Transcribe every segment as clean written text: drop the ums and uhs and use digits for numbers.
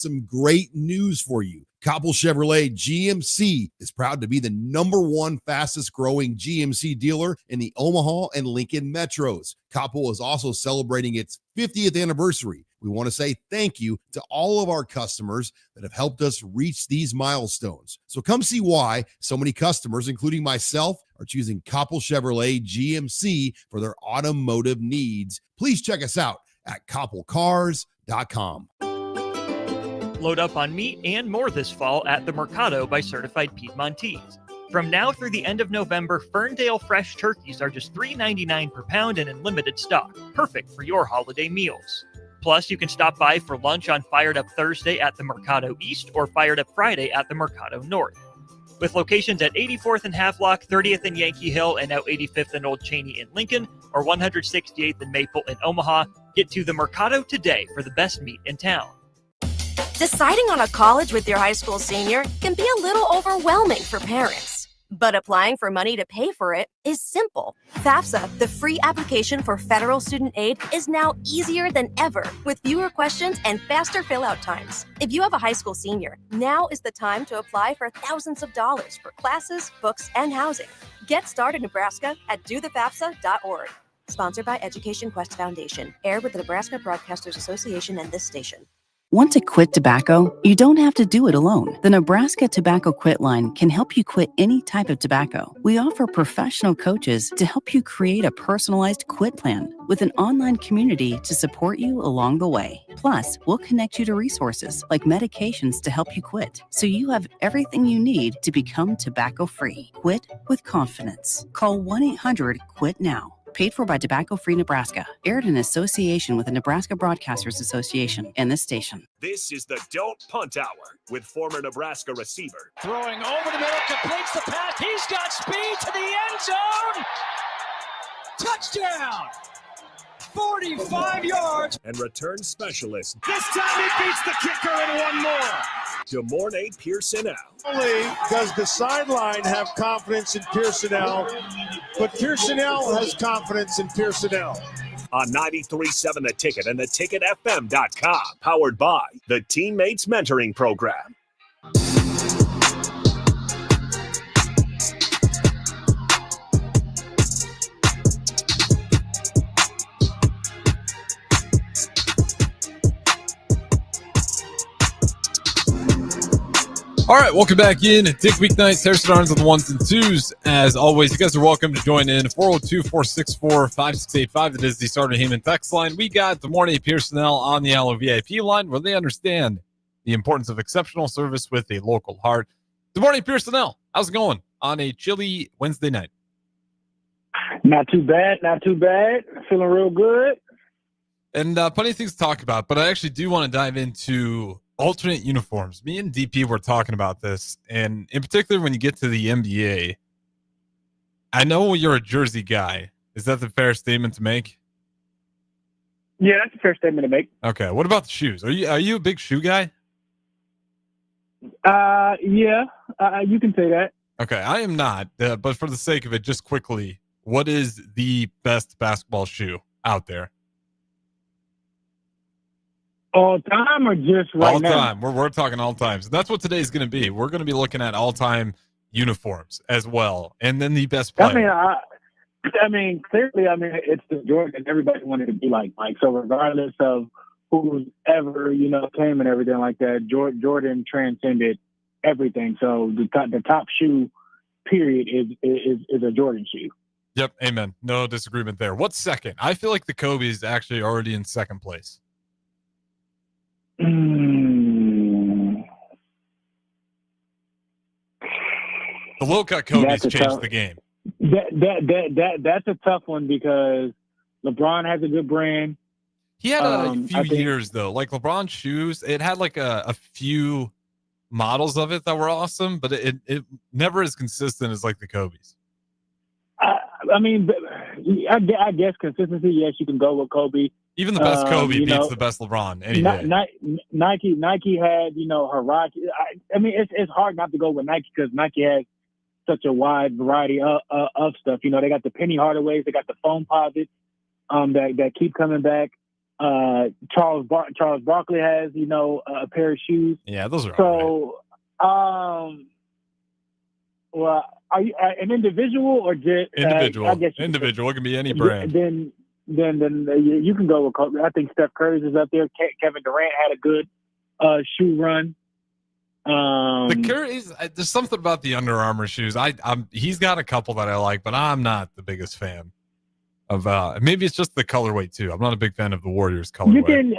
Some great news for you. Koppel Chevrolet GMC is proud to be the #1 fastest growing GMC dealer in the Omaha and Lincoln metros. Koppel is also celebrating its 50th anniversary. We want to say thank you to all of our customers that have helped us reach these milestones. So come see why so many customers, including myself, are choosing Koppel Chevrolet GMC for their automotive needs. Please check us out at koppelcars.com. Load up on meat and more this fall at the Mercado by Certified Piedmontese. From now through the end of November, Ferndale fresh turkeys are just $3.99 per pound and in limited stock, perfect for your holiday meals. Plus, you can stop by for lunch on Fired Up Thursday at the Mercado East or Fired Up Friday at the Mercado North. With locations at 84th and Havelock, 30th and Yankee Hill, and now 85th and Old Cheney in Lincoln, or 168th and Maple in Omaha, get to the Mercado today for the best meat in town. Deciding on a college with your high school senior can be a little overwhelming for parents. But applying for money to pay for it is simple. FAFSA, the free application for federal student aid, is now easier than ever with fewer questions and faster fill-out times. If you have a high school senior, now is the time to apply for thousands of dollars for classes, books, and housing. Get started, Nebraska, at dothefafsa.org. Sponsored by Education Quest Foundation. Aired with the Nebraska Broadcasters Association and this station. Want to quit tobacco? You don't have to do it alone. The Nebraska Tobacco Quit Line can help you quit any type of tobacco. We offer professional coaches to help you create a personalized quit plan with an online community to support you along the way. Plus, we'll connect you to resources like medications to help you quit, so you have everything you need to become tobacco-free. Quit with confidence. Call 1-800-QUIT-NOW. Paid for by Tobacco Free Nebraska. Aired in association with the Nebraska Broadcasters Association and this station. This is the Don't Punt Hour with former Nebraska receiver. Throwing over the middle, completes the pass. He's got speed to the end zone. Touchdown. 45 yards. And return specialist. This time he beats the kicker and one more. DeMornay Pierson-El. Only does the sideline have confidence in Pierson-El, but Pierson-El has confidence in Pierson-El. On 93.7 The Ticket and theticketfm.com. Powered by the Teammates Mentoring Program. All right, welcome back in. Dick Weeknights, Harrison Arns on the ones and twos. As always, you guys are welcome to join in. 402-464-5685. That is the Starter Heyman text line. We got DeMornay Pierson-El on the Allo VIP line, where they understand the importance of exceptional service with a local heart. DeMornay Pierson-El, how's it going on a chilly Wednesday night? Not too bad, not too bad. Feeling real good. And plenty of things to talk about, but I actually do want to dive into alternate uniforms. Me and DP were talking about this, and in particular when you get to the NBA, I know you're a jersey guy. Is that the fair statement to make? Yeah, that's a fair statement to make. Okay, what about the shoes? Are you a big shoe guy? Yeah, you can say that. Okay, I am not, but for the sake of it, just quickly, what is the best basketball shoe out there? All time or just right all now? All time. We're talking all time. So that's what today's going to be. We're going to be looking at all-time uniforms as well, and then the best player. I mean, clearly, it's the Jordan. Everybody wanted to be like Mike. So regardless of who's ever, came and everything like that, Jordan transcended everything. So the top shoe, period, is a Jordan shoe. Yep, amen. No disagreement there. What's second? I feel like the Kobe is actually already in second place. The low-cut Kobe's changed the game. That's a tough one because LeBron has a good brand. He had a few years, though. Like LeBron's shoes, it had like a few models of it that were awesome, but it never as consistent as like the Kobe's. I guess consistency, yes, you can go with Kobe. Even the best Kobe beats the best LeBron any day. Nike had, Huarache. It's hard not to go with Nike because Nike has such a wide variety of stuff. They got the Penny Hardaways, they got the foam posits that keep coming back. Charles Barkley has, a pair of shoes. Yeah, those are so. Well, are you an individual or just individual? I guess Individual. It can be any brand. Then you can go with Kobe. I think Steph Curry's is up there. Kevin Durant had a good shoe run. The Curry's, there's something about the Under Armour shoes. He's got a couple that I like, but I'm not the biggest fan of. Maybe it's just the colorway too. I'm not a big fan of the Warriors colorway. You can,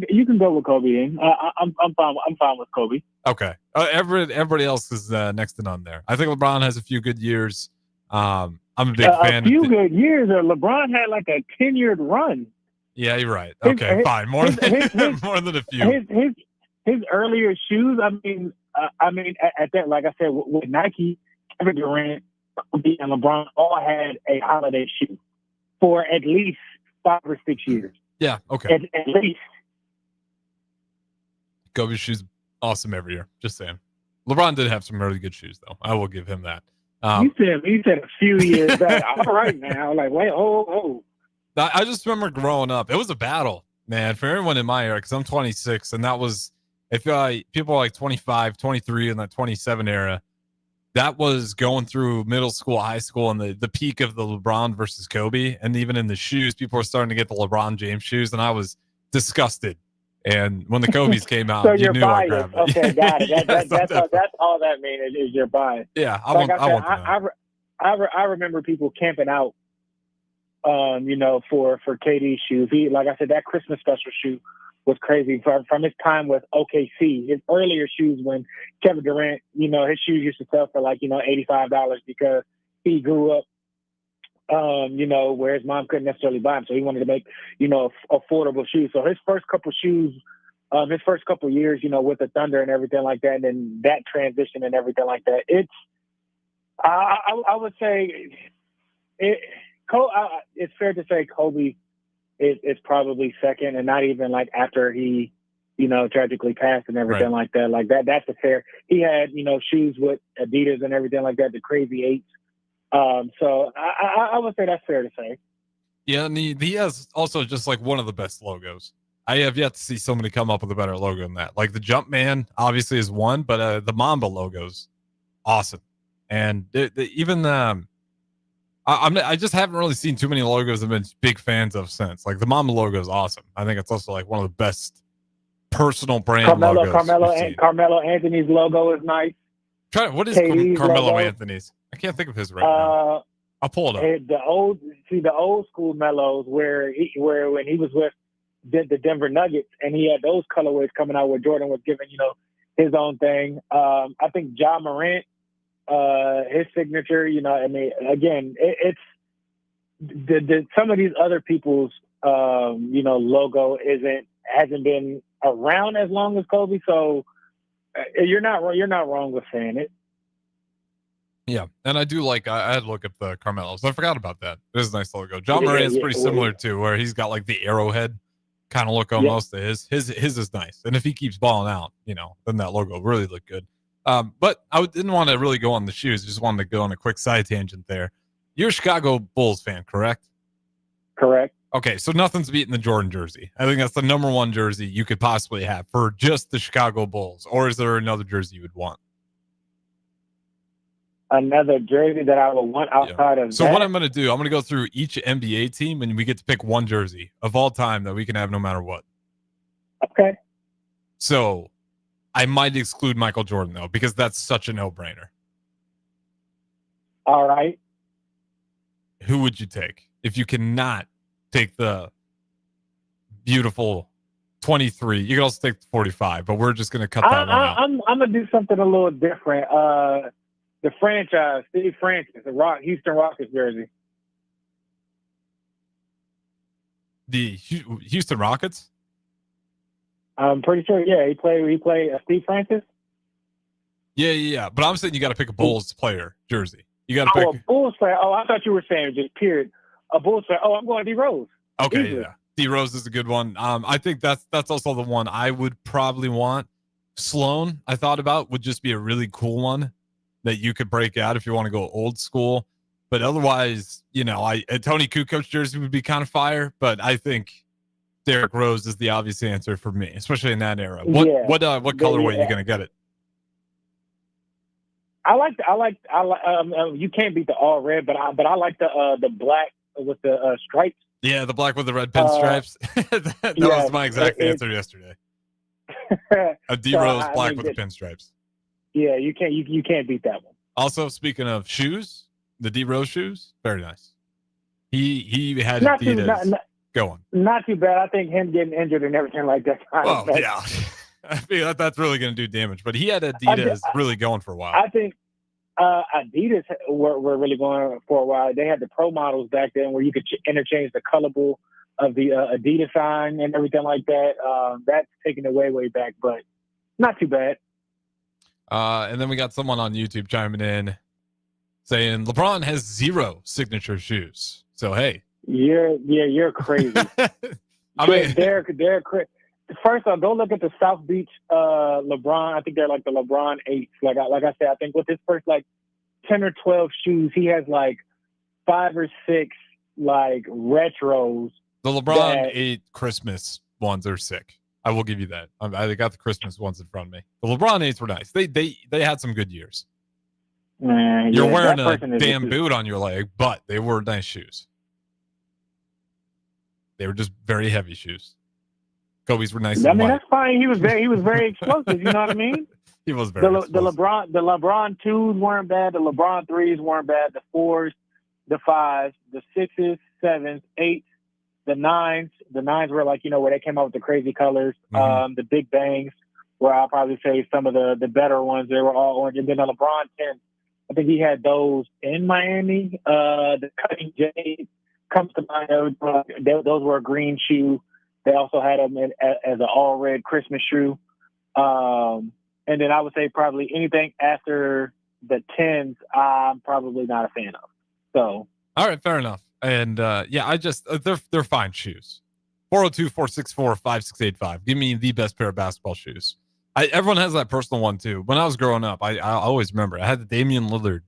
you can go with Kobe. I'm fine with Kobe. Okay. Everybody else is next to none there. I think LeBron has a few good years. I'm a big fan. A few good years. LeBron had like a 10-year run. Yeah, you're right. Okay, fine. More than a few. His earlier shoes. I mean, at that, like I said, with Nike, Kevin Durant, Kobe, and LeBron all had a holiday shoe for at least 5 or 6 years. Yeah. Okay. At least. Kobe's shoes awesome every year. Just saying. LeBron did have some really good shoes, though. I will give him that. You said a few years back. All right, now, like wait, I just remember growing up. It was a battle, man, for everyone in my era. Because I'm 26, and that was people like 25, 23, and that 27 era. That was going through middle school, high school, and the peak of the LeBron versus Kobe. And even in the shoes, people were starting to get the LeBron James shoes, and I was disgusted. And when the Kobe's came out, so you knew biased. I grabbed it. Okay, got it. That's all that means is your bias. Yeah, I remember people camping out, for KD's shoes. Like I said, that Christmas special shoe was crazy from his time with OKC. His earlier shoes when Kevin Durant, his shoes used to sell for like, $85 because he grew up, where his mom couldn't necessarily buy them. So he wanted to make, affordable shoes. So his first couple shoes, his first couple years, with the Thunder and everything like that, and then that transition and everything like that, I would say it's fair to say Kobe is probably second, and not even like after he, tragically passed and everything like that. Like that's a fair. He had, shoes with Adidas and everything like that, the Crazy Eights. So I would say that's fair to say. Yeah, and he has also just like one of the best logos. I have yet to see somebody come up with a better logo than that. Like the Jumpman obviously is one, but the Mamba logo's awesome. And I just haven't really seen too many logos I've been big fans of since. Like the Mamba logo is awesome. I think it's also like one of the best personal brand logos. Carmelo Anthony's logo is nice. What is Carmelo Anthony's? I can't think of his right now. I'll pull it up. The old school Melos where when he was with the Denver Nuggets and he had those colorways coming out where Jordan was giving, his own thing. I think Ja Morant, his signature, again, it's some of these other people's, logo hasn't been around as long as Kobe. So you're not wrong with saying it. Yeah, and I do like. I had to look at the Carmelos. I forgot about that. It is a nice logo. John Moran is pretty similar too, where he's got like the arrowhead kind of look almost to his. His is nice, and if he keeps balling out, then that logo really look good. But I didn't want to really go on the shoes. Just wanted to go on a quick side tangent there. You're a Chicago Bulls fan, correct? Correct. Okay, so nothing's beating the Jordan jersey. I think that's the number one jersey you could possibly have for just the Chicago Bulls. Or is there another jersey you would want? Another jersey that I would want outside of so that? What I'm going to do, I'm going to go through each NBA team, and we get to pick one jersey of all time that we can have no matter what. Okay. So I might exclude Michael Jordan, though, because that's such a no-brainer. All right. Who would you take if you cannot take the beautiful 23? You can also take the 45, but we're just going to cut that one out. I'm going to do something a little different. The franchise, Steve Francis, the Houston Rockets jersey. The Houston Rockets? I'm pretty sure, yeah. He played Steve Francis? Yeah. But I'm saying you got to pick a Bulls player jersey. You got to pick a Bulls player. Oh, I thought you were saying just period. A Bulls player. Oh, I'm going D Rose. Okay, easily. Yeah. D Rose is a good one. I think that's also the one I would probably want. Sloan, I thought about, would just be a really cool one that you could break out if you want to go old school. But otherwise, a Tony Kukoc jersey would be kind of fire. But I think Derrick Rose is the obvious answer for me, especially in that era. What colorway are you going to get it? I like. You can't beat the all red, but I like the black with the stripes. Yeah, the black with the red pinstripes. that was my exact answer yesterday. A D Rose black with the pinstripes. Yeah, you can't beat that one. Also, speaking of shoes, the D Rose shoes, very nice. He had not Adidas. Go on. Not too bad. I think him getting injured and everything like that. Well, yeah. I feel that's really going to do damage. But he had Adidas really going for a while. I think Adidas were really going for a while. They had the pro models back then where you could interchange the colorable of the Adidas sign and everything like that. That's taken away way back, but not too bad. And then we got someone on YouTube chiming in saying LeBron has 0 signature shoes. So, hey. You're crazy. I mean, they're crazy. First off, go look at the South Beach LeBron. I think they're like the LeBron 8s. Like I said, I think with his first like 10 or 12 shoes, he has like 5 or 6 like retros. The LeBron 8 Christmas ones are sick. I will give you that. I got the Christmas ones in front of me. The LeBron 8s were nice. They had some good years. You're wearing a damn boot on your leg, but they were nice shoes. They were just very heavy shoes. Kobe's were nice. I mean, that's fine. He was very explosive. You know what I mean? He was very explosive. The LeBron 2s weren't bad. The LeBron 3s weren't bad. The 4s, the 5s, the 6s, 7s, 8s, the 9s. The 9s were like, where they came out with the crazy colors. Mm-hmm. The Big Bangs, where I'll probably say some of the better ones, they were all orange. And then the LeBron 10s, I think he had those in Miami. The Cutting Jade comes to mind. Those were a green shoe. They also had them as an all-red Christmas shoe. And then I would say probably anything after the 10s, I'm probably not a fan of. So, all right, fair enough. And I just they're fine shoes. 402-464-5685. Give me the best pair of basketball shoes. Everyone has that personal one too. When I was growing up, I always remember I had the Damian Lillard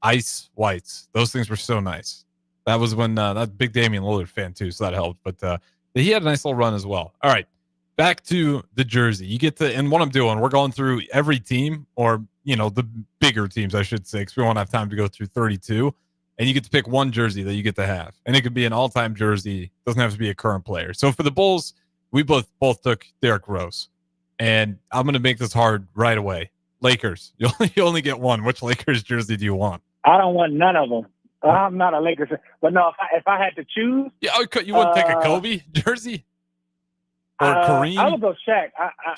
Ice Whites. Those things were so nice. That was when that big Damian Lillard fan too, so that helped. But he had a nice little run as well. All right, back to the jersey. You get to, and what I'm doing, we're going through every team, or the bigger teams, I should say, because we won't have time to go through 32. And you get to pick one jersey that you get to have, and it could be an all-time jersey. Doesn't have to be a current player. So for the Bulls, we both took Derrick Rose, and I'm going to make this hard right away. Lakers, you only get one. Which Lakers jersey do you want? I don't want none of them. I'm not a Lakers, but no. If I had to choose, you wouldn't take a Kobe jersey or Kareem. I would go Shaq.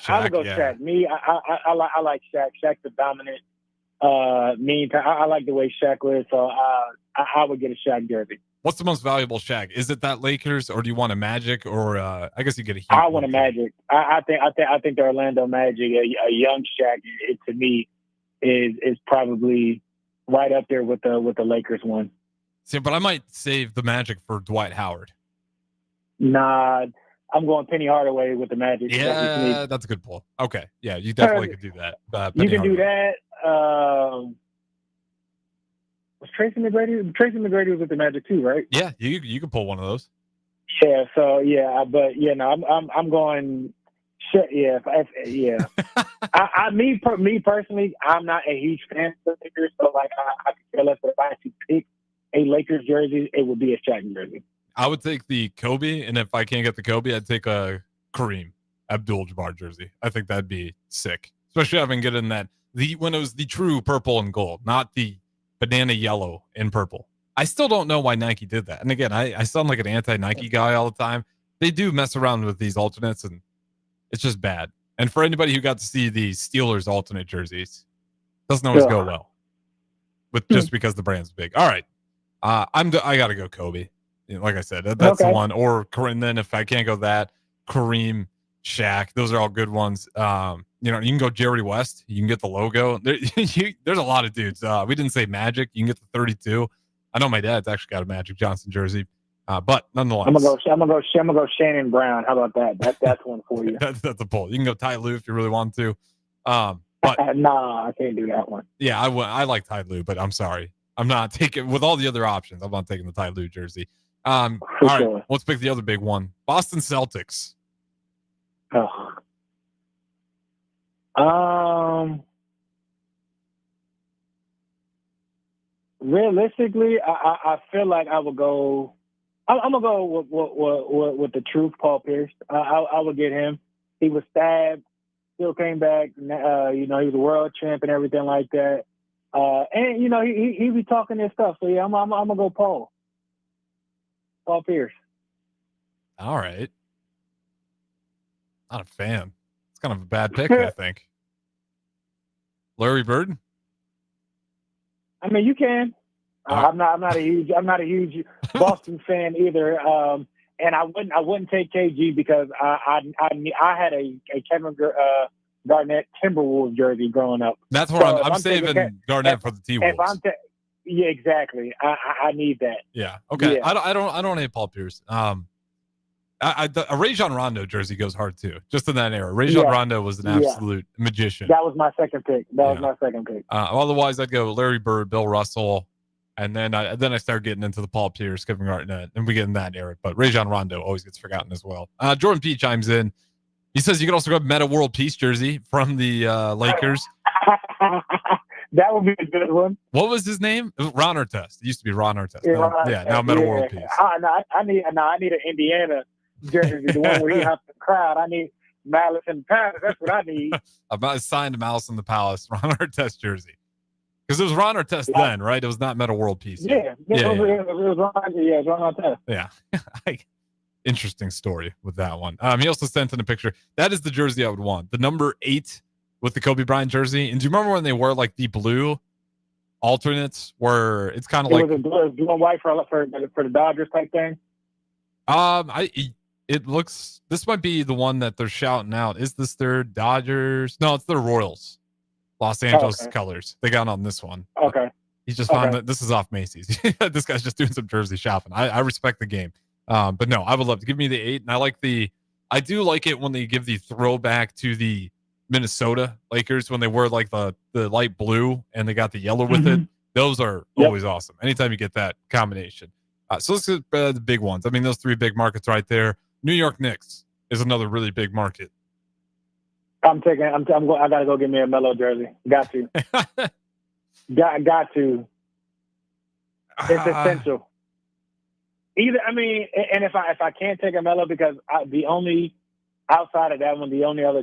I would go yeah. Shaq. Me, I like Shaq. Shaq's the dominant. I like the way Shaq was, so I would get a Shaq jersey. What's the most valuable Shaq? Is it that Lakers, or do you want a Magic, or I guess you get a Heat? I want a Magic. I think the Orlando Magic, a young Shaq, to me, is probably right up there with the Lakers one. See, but I might save the Magic for Dwight Howard. Nah, I'm going Penny Hardaway with the Magic. Yeah, that's a good pull. Okay, yeah, you definitely could do that. You can do that. Was Tracy McGrady? Tracy McGrady was with the Magic too, right? Yeah, you can pull one of those. Yeah. So yeah, but I'm going. Yeah, me personally, I'm not a huge fan of the Lakers, so like I could care less. If I had to pick a Lakers jersey, it would be a Shaq jersey. I would take the Kobe, and if I can't get the Kobe, I'd take a Kareem Abdul-Jabbar jersey. I think that'd be sick, especially having getting that when it was the true purple and gold, not the banana yellow and purple. I still don't know why Nike did that. And again, I sound like an anti-Nike guy all the time. They do mess around with these alternates, and it's just bad. And for anybody who got to see the Steelers alternate jerseys, doesn't always go well, just because the brand's big. All right, I got to go Kobe. Like I said, that's the one. Or and then if I can't go that, Kareem, Shaq, those are all good ones. You can go Jerry West. You can get the logo. There's a lot of dudes. We didn't say Magic. You can get the 32. I know my dad's actually got a Magic Johnson jersey, but nonetheless, I'm gonna go Shannon Brown. How about that? That's one for you. that's a pull. You can go Ty Lue if you really want to. But nah, I can't do that one. Yeah, I like Ty Lue, but I'm sorry, I'm not taking with all the other options. I'm not taking the Ty Lue jersey. All right, let's pick the other big one. Boston Celtics. Realistically, I feel like I would go. I'm gonna go with the truth, Paul Pierce. I would get him. He was stabbed, still came back. He was a world champ and everything like that. And he be talking his stuff. So yeah, I'm gonna go Paul Pierce. All right, not a fan. It's kind of a bad pick, I think. Larry Bird. I mean, you can. I'm not a huge Boston fan either. And I wouldn't take KG because I had a Kevin Garnett Timberwolves jersey growing up. That's where I'm saving Garnett for the T-Wolves. Yeah, exactly. I need that. Yeah. Okay. Yeah. I don't hate Paul Pierce. A Rajon Rondo jersey goes hard too. Just in that era, Rajon Rondo was an absolute magician. That was my second pick. Otherwise, I'd go Larry Bird, Bill Russell, and then I start getting into the Paul Pierce, Kevin Garnett, and we get in that era. But Rajon Rondo always gets forgotten as well. Jordan P chimes in. He says you can also go Meta World Peace jersey from the Lakers. That would be a good one. What was his name? Ron Artest. It used to be Ron Artest. Now Meta World Peace. I need an Indiana jersey, the one where he has the crowd. I need Malice in the Palace. That's what I need. I signed Malice in the Palace, Ron Artest jersey. Because it was Ron Artest then, right? It was not Meta World Peace. It was Ron Artest. Yeah. Interesting story with that one. He also sent in a picture. That is the jersey I would want. The number 8 with the Kobe Bryant jersey. And do you remember when they wore like the blue alternates where it's kind of like blue and white for the Dodgers type thing? It looks, this might be the one that they're shouting out. Is this their Dodgers? No, it's their Royals. Los Angeles colors. They got on this one. Okay. He just found that this is off Macy's. This guy's just doing some jersey shopping. I respect the game. But no, I would love to give me the 8. And I do like it when they give the throwback to the Minnesota Lakers when they wear like the light blue and they got the yellow with it. Those are always awesome. Anytime you get that combination. So let's get the big ones. I mean, those 3 big markets right there. New York Knicks is another really big market. I gotta go get me a Melo jersey. Got to. got to. It's essential. And if I can't take a Melo because outside of that one, the only other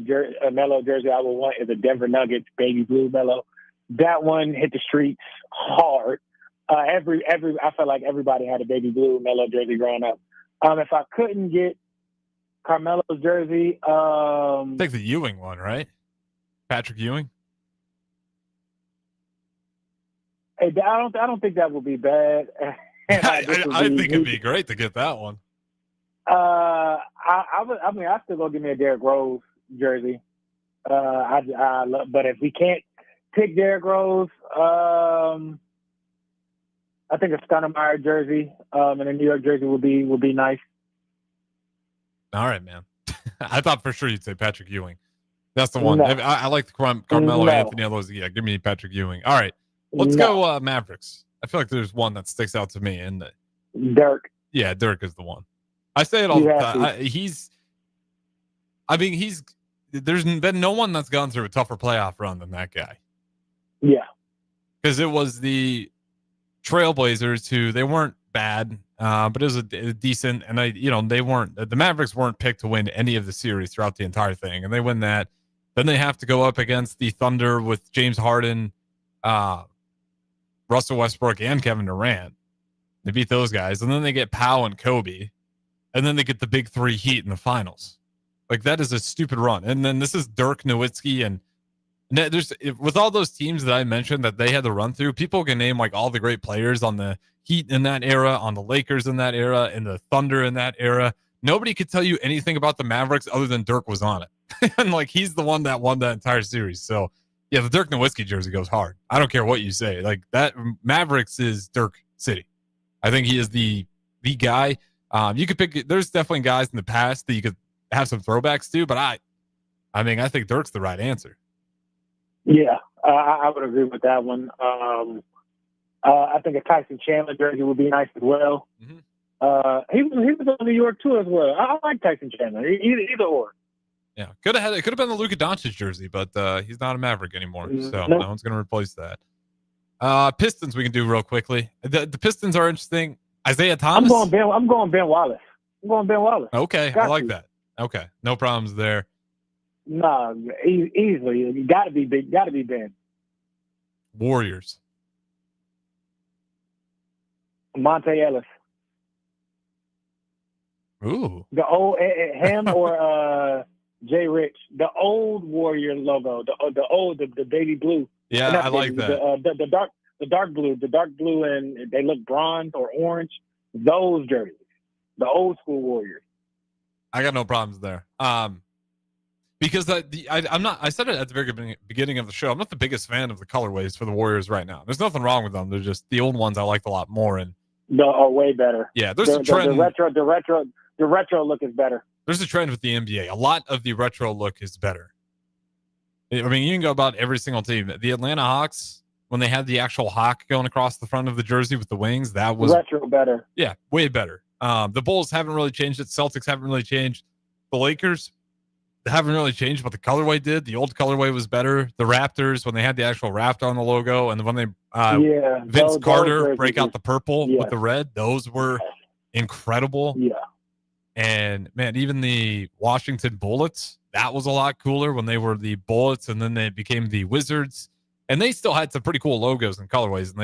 Melo jersey I would want is a Denver Nuggets baby blue Melo. That one hit the streets hard. I felt like everybody had a baby blue Melo jersey growing up. If I couldn't get Carmelo's jersey, take the Ewing one, right? Patrick Ewing. Hey, I don't think that would be bad. I think it'd be great to get that one. I still go give me a Derrick Rose jersey. But if we can't pick Derrick Rose, I think a Stoudemire jersey and a New York jersey would be nice. All right, man. I thought for sure you'd say Patrick Ewing. That's the one. No. I like the Carmelo Anthony. Yeah, give me Patrick Ewing. All right, let's go Mavericks. I feel like there's one that sticks out to me, and Dirk. Yeah, Dirk is the one. I say it all the time. There's been no one that's gone through a tougher playoff run than that guy. Yeah, because it was the Trailblazers who they weren't bad, but it was a decent, and the Mavericks weren't picked to win any of the series throughout the entire thing, and they win that. Then they have to go up against the Thunder with James Harden, Russell Westbrook, and Kevin Durant. They beat those guys, and then they get Powell and Kobe, and then they get the big 3 Heat in the finals. Like, that is a stupid run. And then this is Dirk Nowitzki, and with all those teams that I mentioned that they had to run through, people can name like all the great players on the Heat in that era, on the Lakers in that era, and the Thunder in that era. Nobody could tell you anything about the Mavericks other than Dirk was on it. And like, he's the one that won that entire series. So yeah, the Dirk Nowitzki jersey goes hard. I don't care what you say. Like, that Mavericks is Dirk City. I think he is the guy. You could pick, there's definitely guys in the past that you could have some throwbacks to, but I think Dirk's the right answer. Yeah, I would agree with that one. I think a Tyson Chandler jersey would be nice as well. Mm-hmm. He was on New York too as well. I like Tyson Chandler. Either or. Yeah, it could have been the Luka Doncic jersey, but he's not a Maverick anymore, so Nope. no one's going to replace that. Pistons we can do real quickly. The Pistons are interesting. Isaiah Thomas. I'm going Ben Wallace. Okay, I like that. Okay, no problems there. Nah, easily. You got to be big. Got to be Ben. Warriors. Monte Ellis. Ooh. The old him or Jay Rich. The old Warrior logo. The baby blue. Yeah, I like that. The dark blue, and they look bronze or orange. Those jerseys. The old school Warriors. I got no problems there. Because I'm not. I said it at the very beginning of the show. I'm not the biggest fan of the colorways for the Warriors right now. There's nothing wrong with them. They're just the old ones I liked a lot more. And are way better. Yeah, there's a trend. The retro look is better. There's a trend with the NBA. A lot of the retro look is better. I mean, you can go about every single team. The Atlanta Hawks, when they had the actual hawk going across the front of the jersey with the wings, that was retro better. Yeah, way better. The Bulls haven't really changed it. Celtics haven't really changed. The Lakers haven't really changed, but the colorway did. The old colorway was better. The Raptors, when they had the actual raptor on the logo, and when they Vince Carter break out the purple with the red, those were incredible. Yeah. And man, even the Washington Bullets, that was a lot cooler when they were the Bullets, and then they became the Wizards, and they still had some pretty cool logos and colorways, and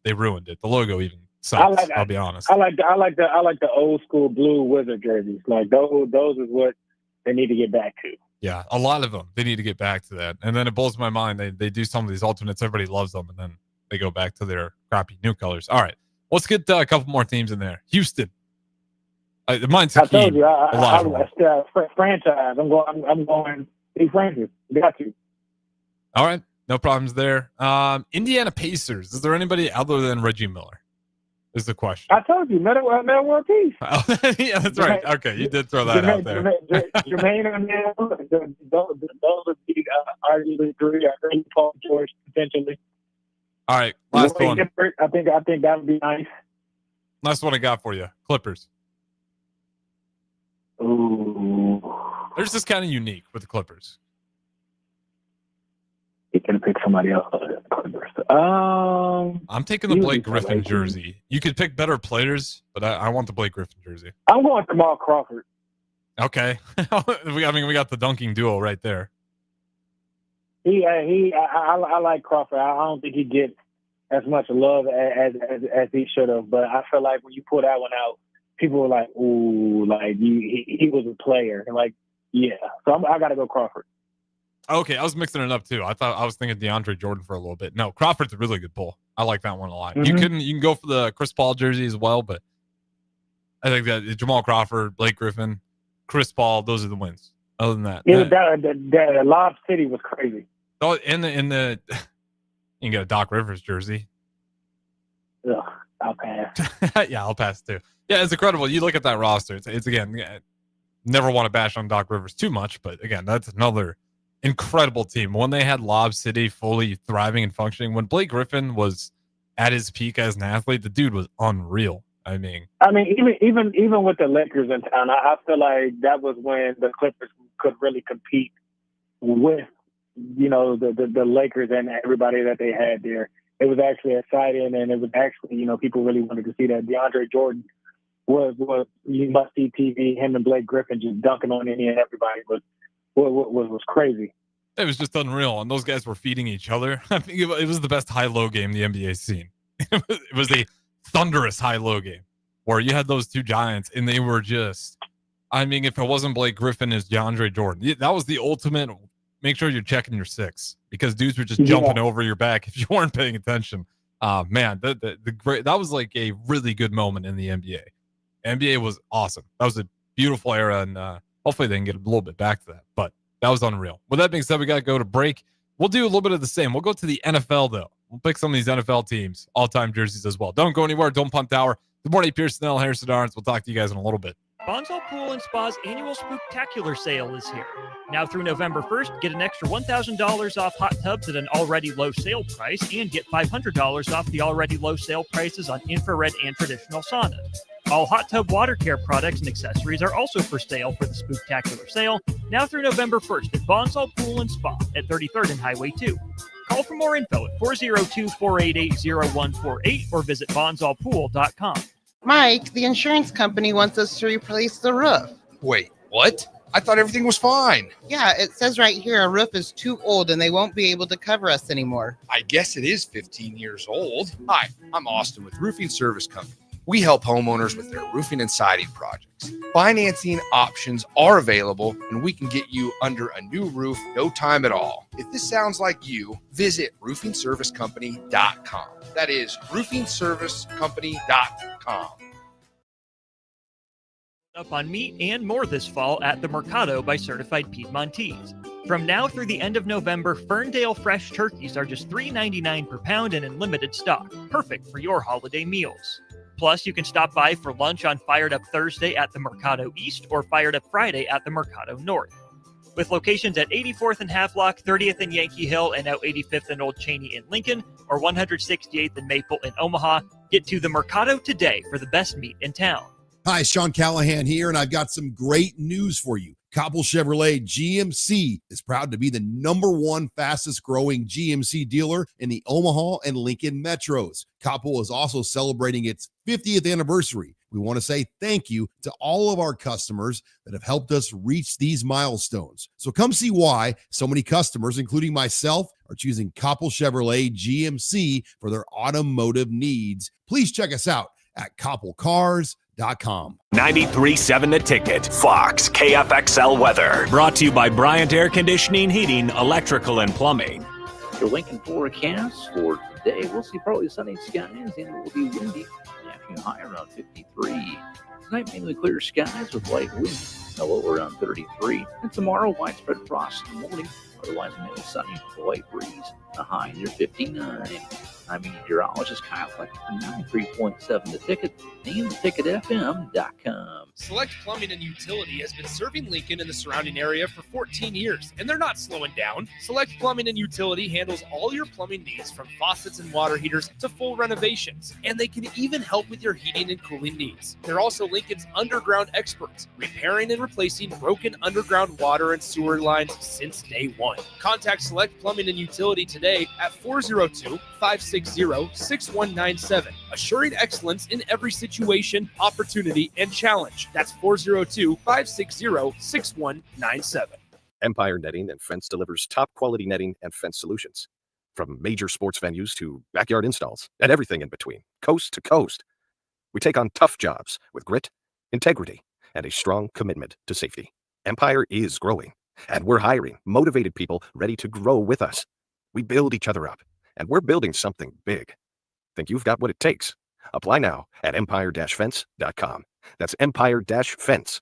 they ruined it. The logo even sucks. I'll be honest. I like the old school blue Wizard jerseys. Like those is what they need to get back to. Yeah, a lot of them. They need to get back to that. And then it blows my mind. They do some of these alternates. Everybody loves them, and then they go back to their crappy new colors. All right, let's get a couple more teams in there. Houston. Mine's I told you, franchise. I'm going big franchise. Got you. All right, no problems there. Indiana Pacers. Is there anybody other than Reggie Miller? Is the question. I told you, Metal World Peace. Oh, yeah, that's right. Okay, you did throw that out there. Jermaine O'Neal, those would be arguably three. I think Paul George potentially. All right, last one. I think that would be nice. Last one I got for you. Clippers. Ooh. They're just kind of unique with the Clippers. You can pick somebody else. I'm taking the Blake Griffin jersey. You could pick better players, but I want the Blake Griffin jersey. I'm going Jamal Crawford. Okay. we got the dunking duo right there. I like Crawford. I don't think he gets as much love as he should have, but I feel like when you pull that one out, people were like, "Ooh, like he was a player." And like, yeah. So I got to go Crawford. Okay, I was mixing it up too. I was thinking DeAndre Jordan for a little bit. No, Crawford's a really good pull. I like that one a lot. Mm-hmm. You can go for the Chris Paul jersey as well, but I think that Jamal Crawford, Blake Griffin, Chris Paul, those are the wins. Other than that, the Lob City was crazy. Oh, in the you can get a Doc Rivers jersey. Ugh, I'll pass. Yeah, I'll pass too. Yeah, it's incredible. You look at that roster. It's again, never want to bash on Doc Rivers too much, but again, that's another incredible team. When they had Lob City fully thriving and functioning, when Blake Griffin was at his peak as an athlete, the dude was unreal. I mean, even with the Lakers in town, I feel like that was when the Clippers could really compete with, the Lakers and everybody that they had there. It was actually exciting, and it was actually, people really wanted to see that. DeAndre Jordan was you must see TV. Him and Blake Griffin just dunking on any and everybody was crazy. It was just unreal, and those guys were feeding each other. I think it was the best high-low game the NBA's seen. It was a thunderous high-low game where you had those two giants, and they were just, if it wasn't Blake Griffin, it's DeAndre Jordan. That was the ultimate. Make sure you're checking your six, because dudes were just jumping over your back if you weren't paying attention. Man, that was like a really good moment in the NBA. NBA was awesome. That was a beautiful era, and hopefully they can get a little bit back to that. But that was unreal. With that being said, we got to go to break. We'll do a little bit of the same. We'll go to the NFL, though. We'll pick some of these NFL teams, all-time jerseys as well. Don't go anywhere. Don't punt tower. Good morning, Pierson-El, Harrison Arns. We'll talk to you guys in a little bit. Bonsall Pool & Spa's annual Spooktacular sale is here. Now through November 1st, get an extra $1,000 off hot tubs at an already low sale price and get $500 off the already low sale prices on infrared and traditional saunas. All hot tub water care products and accessories are also for sale for the Spooktacular sale, now through November 1st at Bonsall Pool and Spa at 33rd and Highway 2. Call for more info at 402-488-0148 or visit bonsallpool.com. Mike, the insurance company wants us to replace the roof. Wait, what? I thought everything was fine. Yeah, it says right here our roof is too old and they won't be able to cover us anymore. I guess it is 15 years old. Hi, I'm Austin with Roofing Service Company. We help homeowners with their roofing and siding projects. Financing options are available, and we can get you under a new roof no time at all. If this sounds like you, visit roofingservicecompany.com. That is roofingservicecompany.com. Up on meat and more this fall at the Mercado by Certified Piedmontese. From now through the end of November, Ferndale fresh turkeys are just $3.99 per pound and in limited stock, perfect for your holiday meals. Plus, you can stop by for lunch on Fired Up Thursday at the Mercado East or Fired Up Friday at the Mercado North. With locations at 84th and Havelock, 30th and Yankee Hill, and now 85th and Old Cheney in Lincoln, or 168th and Maple in Omaha, get to the Mercado today for the best meat in town. Hi, Sean Callahan here, and I've got some great news for you. Copple Chevrolet GMC is proud to be the #1 fastest growing GMC dealer in the Omaha and Lincoln metros. Copple is also celebrating its 50th anniversary. We want to say thank you to all of our customers that have helped us reach these milestones. So come see why so many customers, including myself, are choosing Copple Chevrolet GMC for their automotive needs. Please check us out at copplecars.com. 93.7 The Ticket, Fox, KFXL weather. Brought to you by Bryant Air Conditioning, Heating, Electrical, and Plumbing. Your Lincoln forecast for today, we'll see partly sunny skies and it will be windy. Afternoon high around 53. Tonight, mainly clear skies with light wind. A low around 33. And tomorrow, widespread frost in the morning. Otherwise, mainly sunny with a light breeze. A high near 59. I'm meteorologist Kyle Fleck from 93.7 The Ticket and theticketfm.com. Select Plumbing and Utility has been serving Lincoln and the surrounding area for 14 years, and they're not slowing down. Select Plumbing and Utility handles all your plumbing needs from faucets and water heaters to full renovations, and they can even help with your heating and cooling needs. They're also Lincoln's underground experts, repairing and replacing broken underground water and sewer lines since day one. Contact Select Plumbing and Utility today at 402-560-6197, assuring excellence in every situation, opportunity, and challenge. That's 402-560-6197. Empire Netting and Fence delivers top quality netting and fence solutions. From major sports venues to backyard installs and everything in between, coast to coast. We take on tough jobs with grit, integrity, and a strong commitment to safety. Empire is growing, and we're hiring motivated people ready to grow with us. We build each other up, and we're building something big. Think you've got what it takes? Apply now at empire-fence.com. That's empire-fence.com.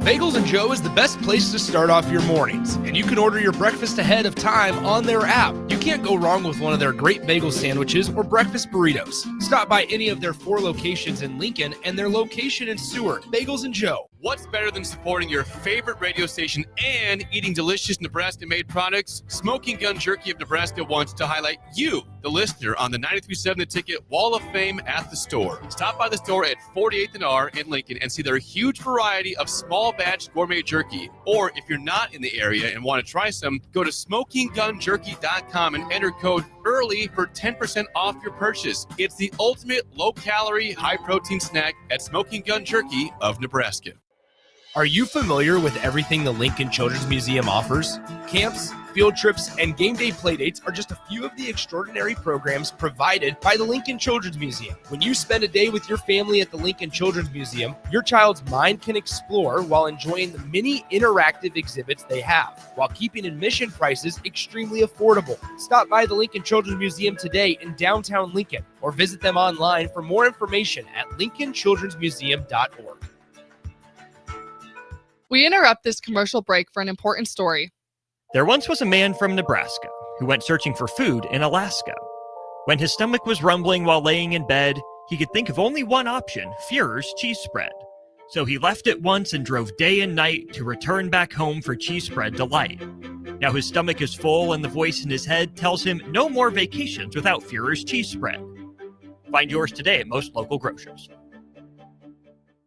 Bagels and Joe is the best place to start off your mornings, and you can order your breakfast ahead of time on their app. You can't go wrong with one of their great bagel sandwiches or breakfast burritos. Stop by any of their 4 locations in Lincoln and their location in Seward. Bagels and Joe. What's better than supporting your favorite radio station and eating delicious Nebraska-made products? Smoking Gun Jerky of Nebraska wants to highlight you, the listener, on the 93.7 The Ticket Wall of Fame at the store. Stop by the store at 48th and R in Lincoln and see their huge variety of small batch gourmet jerky. Or if you're not in the area and want to try some, go to smokinggunjerky.com and enter code EARLY for 10% off your purchase. It's the ultimate low-calorie, high-protein snack at Smoking Gun Jerky of Nebraska. Are you familiar with everything the Lincoln Children's Museum offers? Camps, field trips, and game day playdates are just a few of the extraordinary programs provided by the Lincoln Children's Museum. When you spend a day with your family at the Lincoln Children's Museum, your child's mind can explore while enjoying the many interactive exhibits they have, while keeping admission prices extremely affordable. Stop by the Lincoln Children's Museum today in downtown Lincoln, or visit them online for more information at lincolnchildrensmuseum.org. We interrupt this commercial break for an important story. There once was a man from Nebraska who went searching for food in Alaska. When his stomach was rumbling while laying in bed, he could think of only one option, Führer's cheese spread. So he left it once and drove day and night to return back home for cheese spread delight. Now his stomach is full and the voice in his head tells him no more vacations without Führer's cheese spread. Find yours today at most local grocers.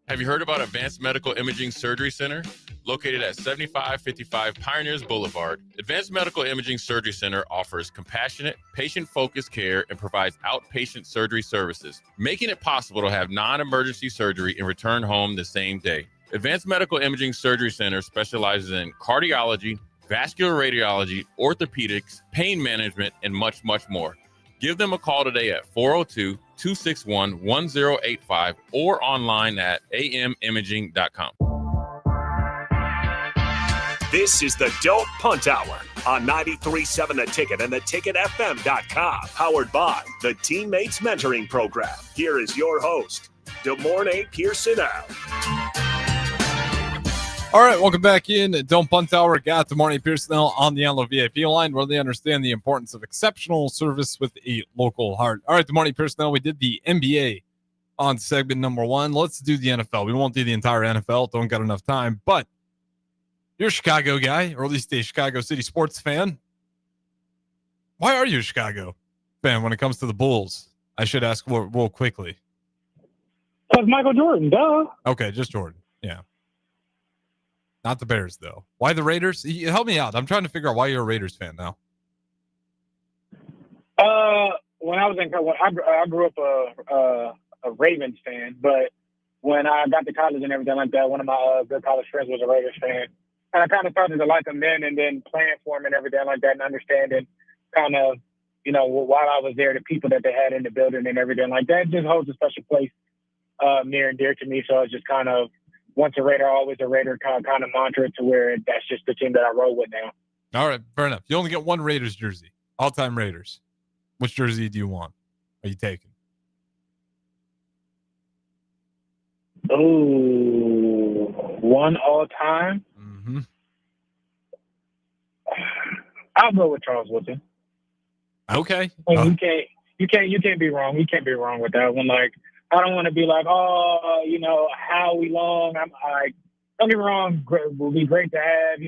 Have you heard about Advanced Medical Imaging Surgery Center? Located at 7555 Pioneers Boulevard, Advanced Medical Imaging Surgery Center offers compassionate, patient-focused care and provides outpatient surgery services, making it possible to have non-emergency surgery and return home the same day. Advanced Medical Imaging Surgery Center specializes in cardiology, vascular radiology, orthopedics, pain management, and much, much more. Give them a call today at 402-261-1085 or online at amimaging.com. This is the Don't Punt Hour on 93.7 The Ticket and theticketfm.com. Powered by the Teammates Mentoring Program. Here is your host, DeMornay Pierson-El. All right, welcome back in. Don't Punt Hour. Got DeMornay Pierson-El on the Anlo VIP line, where they understand the importance of exceptional service with a local heart. All right, DeMornay Pierson-El, we did the NBA on segment number 1. Let's do the NFL. We won't do the entire NFL. Don't got enough time, but you're a Chicago guy, or at least a Chicago City sports fan. Why are you a Chicago fan when it comes to the Bulls? I should ask real quickly. Because Michael Jordan, duh. Okay, just Jordan. Yeah. Not the Bears, though. Why the Raiders? Help me out. I'm trying to figure out why you're a Raiders fan now. When I was in college, I grew up a Ravens fan, but when I got to college and everything like that, one of my good college friends was a Raiders fan. And I kind of started to like them then, and then playing for them and everything like that, and understanding kind of, while I was there, the people that they had in the building and everything like that just holds a special place near and dear to me. So it's just kind of, once a Raider, always a Raider kind of mantra, to where that's just the team that I roll with now. All right, fair enough. You only get one Raiders jersey, all-time Raiders. Which jersey do you want? Are you taking? Ooh, one all-time? Mm-hmm. I'll go with Charles Woodson. Okay. You can't be wrong. You can't be wrong with that one. Like, I don't want to be like, Howie Long. I'm like, don't get me wrong, it would be great to have,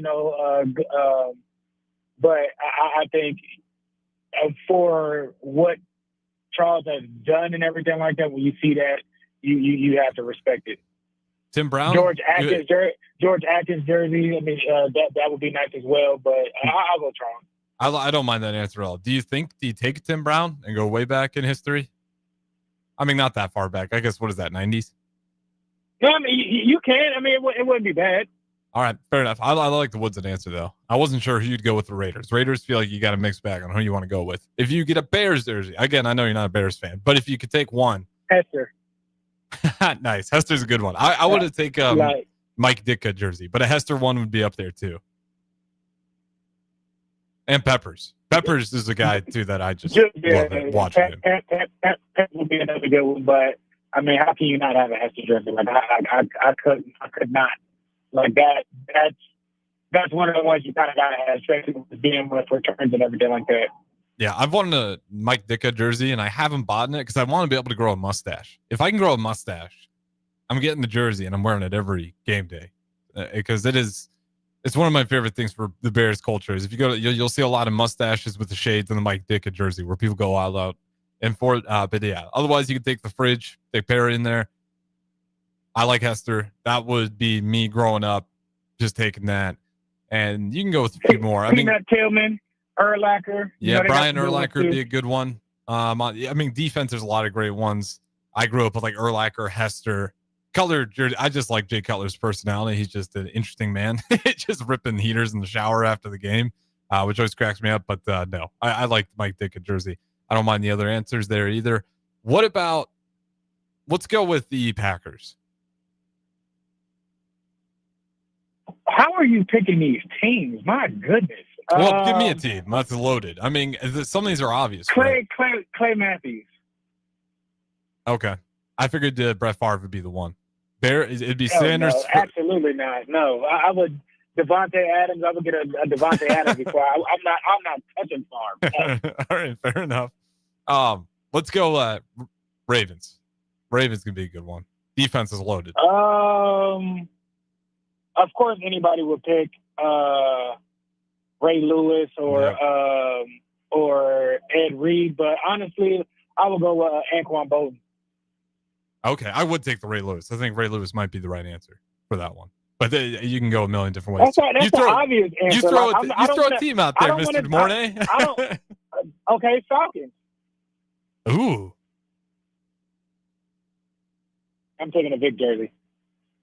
but I think for what Charles has done and everything like that, when you see that, you have to respect it. Tim Brown? George Atkins jersey. I mean, that would be nice as well, but I'll go Charles. I don't mind that answer at all. Do you take Tim Brown and go way back in history? I mean, not that far back. I guess, what is that, 90s? Yeah, I mean, you can. I mean, it wouldn't be bad. All right, fair enough. I like the Woodson answer, though. I wasn't sure who you'd go with the Raiders. Raiders feel like you got a mixed bag on who you want to go with. If you get a Bears jersey, again, I know you're not a Bears fan, but if you could take one. Hester. Nice. Hester's a good one. I would have taken Mike Ditka jersey, but a Hester one would be up there, too. And Peppers. Peppers is a guy, too, that I just love watching him. Pep would be another good one, but, I mean, how can you not have a Hester jersey? Like, I could not. Like, that's one of the ones you kind of got to have, especially with being with returns and everything like that. Yeah, I've wanted a Mike Ditka jersey, and I haven't bought it because I want to be able to grow a mustache. If I can grow a mustache, I'm getting the jersey, and I'm wearing it every game day because it's one of my favorite things for the Bears culture. Is if you go to, you'll see a lot of mustaches with the shades and the Mike Ditka jersey where people go all out. And for but yeah, otherwise you can take the fridge, take Perry in there. I like Hester. That would be me growing up, just taking that. And you can go with a few more. I mean, Tillman, Urlacher. Yeah, Brian Urlacher would be a good one. I mean, defense, there's a lot of great ones. I grew up with like Urlacher, Hester. Cutler, I just like Jay Cutler's personality. He's just an interesting man. Just ripping heaters in the shower after the game, which always cracks me up. But no, I like Mike Ditka jersey. I don't mind the other answers there either. What about, let's go with the Packers. How are you picking these teams? My goodness. Well, give me a team. That's loaded. I mean, some of these are obvious. Clay Matthews. Okay. I figured Brett Favre would be the one. It'd be Sanders. No, absolutely not. No, I would. Devontae Adams. I would get a Devontae Adams before. I'm not touching Favre. All right, fair enough. Let's go Ravens. Ravens can be a good one. Defense is loaded. Of course, anybody would pick Ray Lewis or Ed Reed, but honestly, I would go with Anquan Bolden. Okay, I would take the Ray Lewis. I think Ray Lewis might be the right answer for that one. But you can go a million different ways. That's an obvious answer. You throw a team out there, Mr. DeMornay. I don't. Okay, Falcons. Ooh. I'm taking a Vic jersey.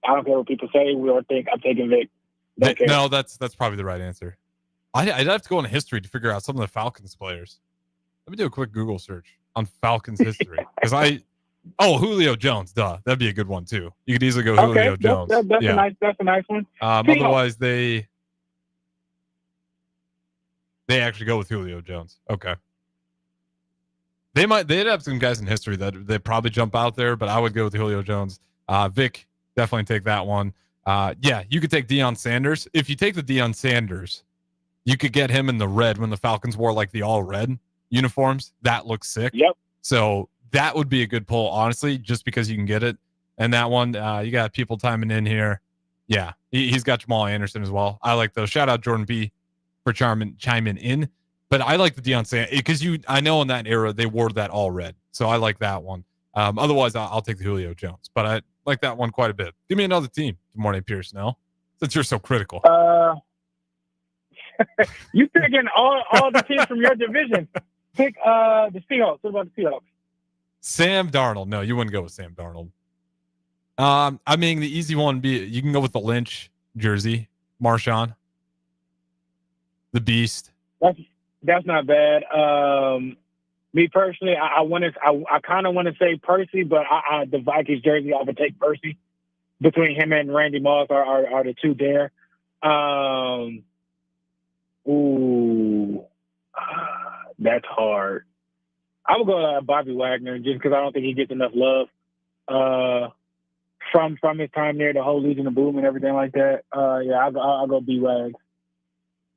I don't care what people say or think. I'm taking Vic. No, that's probably the right answer. I'd have to go into history to figure out some of the Falcons players. Let me do a quick Google search on Falcons history because Julio Jones, duh, that'd be a good one too. You could easily go Julio Jones. That's a nice one. Otherwise, they actually go with Julio Jones. Okay. They'd have some guys in history that they probably jump out there, but I would go with Julio Jones. Vic, definitely take that one. You could take Deion Sanders. If you take the Deion Sanders, you could get him in the red when the Falcons wore like the all red uniforms. That looks sick. Yep. So that would be a good pull, honestly, just because you can get it. And that one, you got people timing in here. Yeah, he's got Jamal Anderson as well. I like those. Shout out Jordan B for chiming in. But I like the Deion Sanders because I know in that era they wore that all red. So I like that one. Otherwise, I'll take the Julio Jones. But I like that one quite a bit. Give me another team. Good morning, Pierson-El, since you're so critical. You picking all the teams from your division. Pick the Seahawks. What about the Seahawks? Sam Darnold. No, you wouldn't go with Sam Darnold. I mean, the easy one you can go with the Lynch jersey, Marshawn, the Beast. That's not bad. Me personally, I kind of want to say Percy, but the Vikings jersey, I would take Percy. Between him and Randy Moss are the two there. That's hard. I would go Bobby Wagner just because I don't think he gets enough love from his time there, the whole Legion of Boom and everything like that. I'll go B-Wags.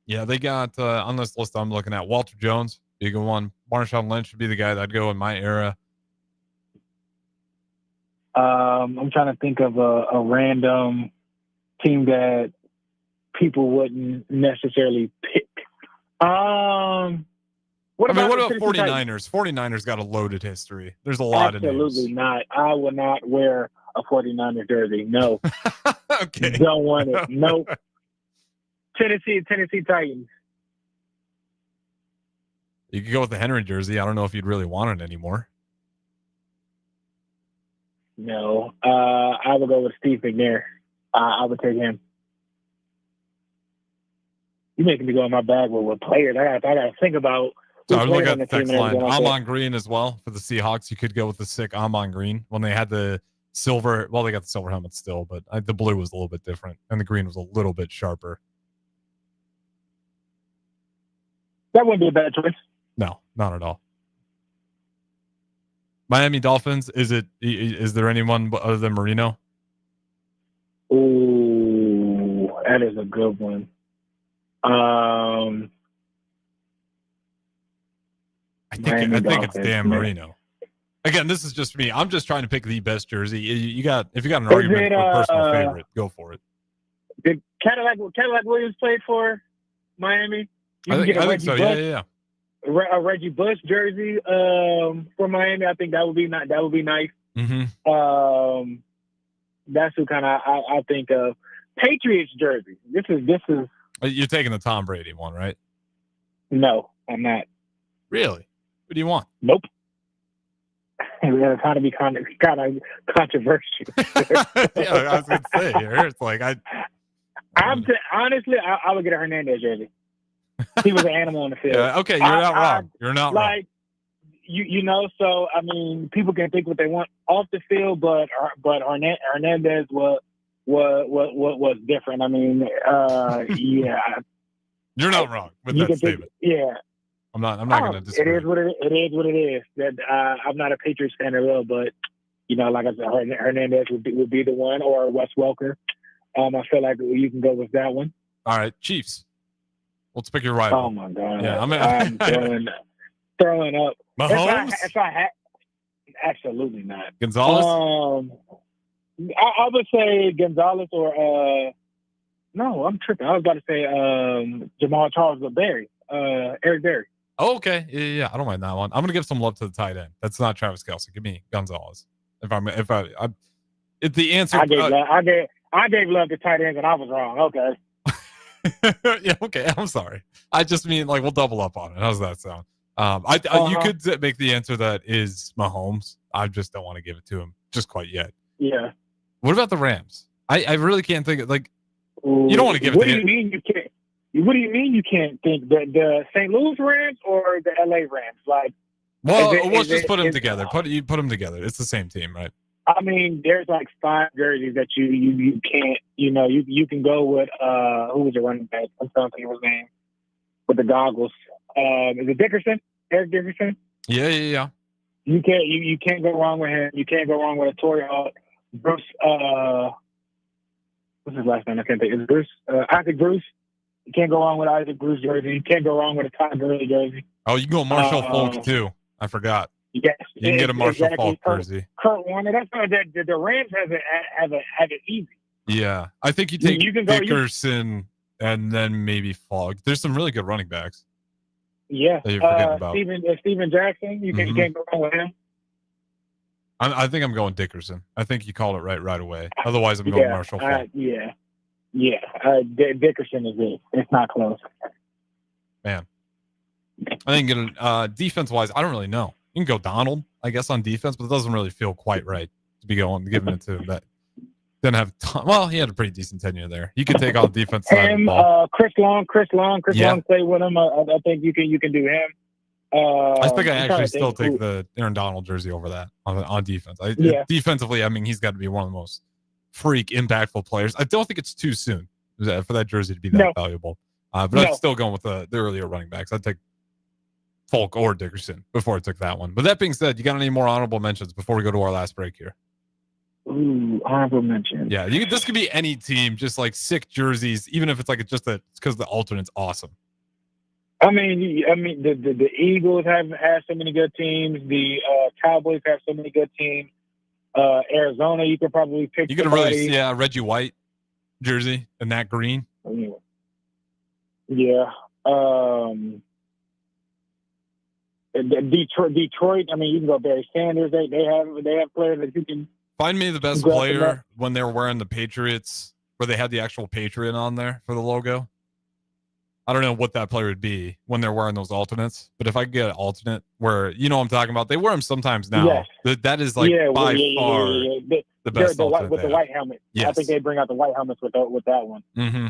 Yeah, they got on this list I'm looking at Walter Jones, big one. Marshawn Lynch would be the guy that'd go in my era. I'm trying to think of a random team that people wouldn't necessarily pick. What about 49ers? 49ers got a loaded history. There's a lot of names. Absolutely not. I would not wear a 49ers jersey. No. Okay. Don't want it. Nope. Tennessee Titans. You could go with the Henry jersey. I don't know if you'd really want it anymore. No. I would go with Steve McNair. I would take him. You're making me go in my bag with players. I got to think about. So I'm looking at the text line. Amon Green as well for the Seahawks. You could go with the sick Amon Green when they had the silver. Well, they got the silver helmet still, but the blue was a little bit different, and the green was a little bit sharper. That wouldn't be a bad choice. No, not at all. Miami Dolphins. Is there anyone other than Marino? Ooh, that is a good one. I think it's Dan Marino. Again, this is just me. I'm just trying to pick the best jersey. If you got an argument for personal favorite, go for it. Did Cadillac Williams played for Miami? I think so. Yeah. A Reggie Bush jersey for Miami. I think that would be nice. Mm-hmm. That's who kind of I think of. Patriots jersey. This is. You're taking the Tom Brady one, right? No, I'm not. Really? What do you want? Nope. It's kind of be kind of controversial. Yeah, I was going to say here. It's like honestly, I would get a Hernandez jersey. He was an animal on the field. Yeah, okay, you're not wrong. You're not wrong. You know, so I mean, people can think what they want off the field, but Hernandez was different. I mean, yeah. You're not wrong with that statement. Yeah. I'm not going to disagree. It is what it is. That I'm not a Patriots fan at all, but you know, like I said, Hernandez would be the one, or Wes Welker. I feel like you can go with that one. All right, Chiefs. Let's pick your rival. Oh my God! Yeah, I'm throwing up. Mahomes? If I had, absolutely not. Gonzalez. I would say Gonzalez or no, I'm tripping. I was about to say Jamal Charles or Berry, Eric Berry. Oh, okay. Yeah, I don't mind that one. I'm going to give some love to the tight end. That's not Travis Kelce. Give me Gonzalez. If the answer, I gave love to tight ends, and I was wrong. Okay. yeah, okay. I'm sorry. I just mean like we'll double up on it. How's that sound? You could make the answer that is Mahomes. I just don't want to give it to him just quite yet. Yeah. What about the Rams? I really can't think of like. You don't want to give it. What do you mean you can't? What do you mean you can't think the St. Louis Rams or the LA Rams? Like, well, let's just put them together. Put them together. It's the same team, right? I mean, there's like 5 jerseys that you can't. You can go with who was the running back? I'm trying to think of his name with the goggles. Is it Dickerson? Eric Dickerson? Yeah. You can't go wrong with him. You can't go wrong with a Torrey Bruce. What's his last name? I can't think. Is Bruce Isaac Bruce? You can't go wrong with Isaac Bruce jersey. You can't go wrong with a Todd Gurley jersey. Oh, you can go Marshall Falk too. I forgot. Yes, you can get a Marshall Falk jersey. Kurt Warner. That's why the Rams have it easy. Yeah, I think you take Dickerson and then maybe Falk. There's some really good running backs. Yeah, that you're forgetting about. Steven Jackson. You can't go wrong with him. I think I'm going Dickerson. I think you called it right away. Otherwise, I'm going Marshall Falk. Dickerson is it. It's not close. Man, I think defense-wise, I don't really know. You can go Donald, I guess, on defense, but it doesn't really feel quite right to be giving it to him. That didn't have well, he had a pretty decent tenure there. You could take on the defense side of the ball. Chris Long played with him. I think you can do him. I think I actually still take the Aaron Donald jersey over that on defense. Defensively, I mean, he's got to be one of the most freak impactful players. I don't think it's too soon for that jersey to be that valuable. But I'm still going with the earlier running backs. I'd take Falk or Dickerson before I took that one. But that being said, you got any more honorable mentions before we go to our last break here? Ooh, honorable mentions. Yeah, this could be any team, just like sick jerseys, even if it's like it's because the alternate's awesome. I mean, the Eagles have so many good teams. The Cowboys have so many good teams. Arizona, you could probably pick. You could really Reggie White jersey and that green. Yeah. Detroit. I mean, you can go Barry Sanders. They have players that you can find me the best player when they were wearing the Patriots, where they had the actual Patriot on there for the logo. I don't know what that player would be when they're wearing those alternates, but if I could get an alternate where, what I'm talking about, they wear them sometimes now. Yes. That is like by far the best alternate. With the white helmet. Yes. I think they bring out the white helmets with that one. Mm-hmm.